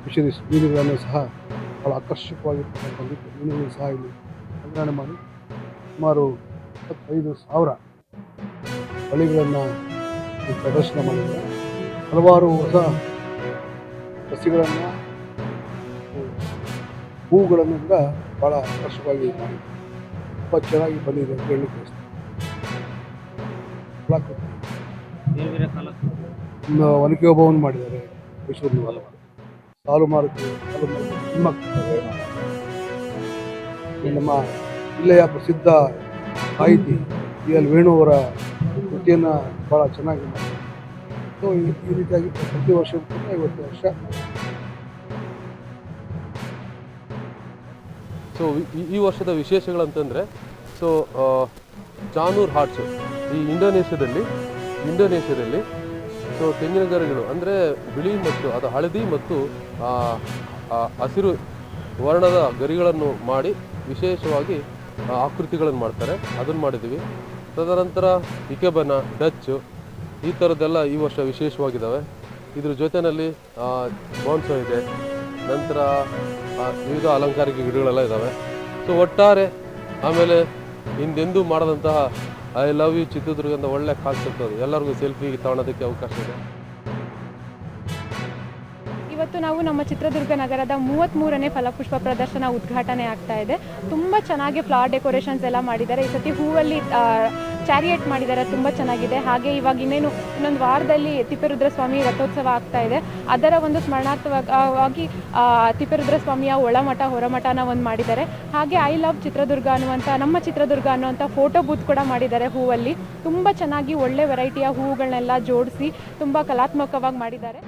Fisheries ಮೀನುಗಳನ್ನು ಸಹ ಭಾಳ ಆಕರ್ಷಕವಾಗಿರ್ತಕ್ಕಂಥ ಮೀನುಗಳು ಸಹ ಇಲ್ಲಿ ಸಂಗ್ರಹಣೆ ಮಾಡಿ ಸುಮಾರು 25,000 ತಳಿಗಳನ್ನು ಪ್ರದರ್ಶನ ಮಾಡಿದ್ದಾರೆ. ಹಲವಾರು ಹೊಸ ಸಸಿಗಳನ್ನು ಹೂವುಗಳನ್ನು ಕೂಡ ಭಾಳ ಆಕರ್ಷಕವಾಗಿ ಮಾಡಿ ತುಂಬ ಚೆನ್ನಾಗಿ ಬಂದಿದೆ ಅಂತ ಹೇಳಿ ಬಯಸ್ತೀನಿ. ಒನಕೆ ಓಬವ್ವನ ಮಾಡಿದ್ದಾರೆ ಮೈಸೂರಿನ ಸಾಲು ಮಾರುತಿ ನಮ್ಮ ಜಿಲ್ಲೆಯ ಪ್ರಸಿದ್ಧ ಸಾಹಿತಿ ಟಿ ಎಲ್ ವೇಣು ಅವರ ಕೃತಿಯನ್ನು ಭಾಳ ಚೆನ್ನಾಗಿ ಮಾಡಿದ್ದಾರೆ. ಸೊ ಈ ರೀತಿಯಾಗಿ ಪ್ರತಿ ವರ್ಷಕ್ಕಿಂತ 50 ವರ್ಷ. ಸೊ ಈ ವರ್ಷದ ವಿಶೇಷಗಳಂತಂದರೆ ಚಾನೂರ್ ಹಾರ್ಟ್ಸು ಈ ಇಂಡೋನೇಷ್ಯಾದಲ್ಲಿ ಸೊ ತೆಂಗಿನ ಗರಿಗಳು ಅಂದರೆ ಬಿಳಿ ಮತ್ತು ಅದು ಹಳದಿ ಮತ್ತು ಹಸಿರು ವರ್ಣದ ಗರಿಗಳನ್ನು ಮಾಡಿ ವಿಶೇಷವಾಗಿ ಆಕೃತಿಗಳನ್ನು ಮಾಡ್ತಾರೆ, ಅದನ್ನು ಮಾಡಿದ್ದೀವಿ. ತದನಂತರ ಇಕೆಬನ ಡಚ್ಚು ಈ ಥರದ್ದೆಲ್ಲ ಈ ವರ್ಷ ವಿಶೇಷವಾಗಿದ್ದಾವೆ. ಇದ್ರ ಜೊತೆಯಲ್ಲಿ ಬಾನ್ಸೋ ಇದೆ, ನಂತರ ವಿವಿಧ ಅಲಂಕಾರಿಕ ಗಿಡಗಳೆಲ್ಲ ಇದ್ದಾವೆ. ಸೊ ಒಟ್ಟಾರೆ ಆಮೇಲೆ ಹಿಂದೆಂದೂ ಮಾಡದಂತಹ ಐ ಲವ್ ಯು ಚಿತ್ರದುರ್ಗ ಅಂತ ಒಳ್ಳೆ ಕಾನ್ಸೆಪ್ಟ್ ಅದು, ಎಲ್ಲರಿಗೂ ಸೆಲ್ಫಿಗೆ ತಗೊಳ್ಳೋದಕ್ಕೆ ಅವಕಾಶ ಇದೆ. ಇವತ್ತು ನಾವು ನಮ್ಮ ಚಿತ್ರದುರ್ಗ ನಗರದ 33ನೇ ಫಲಪುಷ್ಪ ಪ್ರದರ್ಶನ ಉದ್ಘಾಟನೆ ಆಗ್ತಾ ಇದೆ. ತುಂಬ ಚೆನ್ನಾಗಿ ಫ್ಲವರ್ ಡೆಕೋರೇಷನ್ಸ್ ಎಲ್ಲ ಮಾಡಿದ್ದಾರೆ. ಈ ಸತಿ ಹೂವಲ್ಲಿ ಚಾರಿಯೇಟ್ ಮಾಡಿದ್ದಾರೆ, ತುಂಬ ಚೆನ್ನಾಗಿದೆ. ಹಾಗೆ ಇವಾಗ ಇನ್ನೊಂದು ವಾರದಲ್ಲಿ ತಿಪ್ಪೇರುದ್ರಸ್ವಾಮಿ ರಥೋತ್ಸವ ಆಗ್ತಾ ಇದೆ. ಅದರ ಒಂದು ಸ್ಮರಣಾರ್ಥವಾಗಿ ತಿಪ್ಪೇರುದ್ರಸ್ವಾಮಿಯ ಒಳಮಠ ಹೊರಮಠನ ಒಂದು ಮಾಡಿದ್ದಾರೆ. ಹಾಗೆ ಐ ಲವ್ ಚಿತ್ರದುರ್ಗ ನಮ್ಮ ಚಿತ್ರದುರ್ಗ ಅನ್ನುವಂಥ ಫೋಟೋ ಬೂತ್ ಕೂಡ ಮಾಡಿದ್ದಾರೆ ಹೂವಲ್ಲಿ. ತುಂಬ ಚೆನ್ನಾಗಿ ಒಳ್ಳೆ ವೆರೈಟಿಯ ಹೂವುಗಳನ್ನೆಲ್ಲ ಜೋಡಿಸಿ ತುಂಬ ಕಲಾತ್ಮಕವಾಗಿ ಮಾಡಿದ್ದಾರೆ.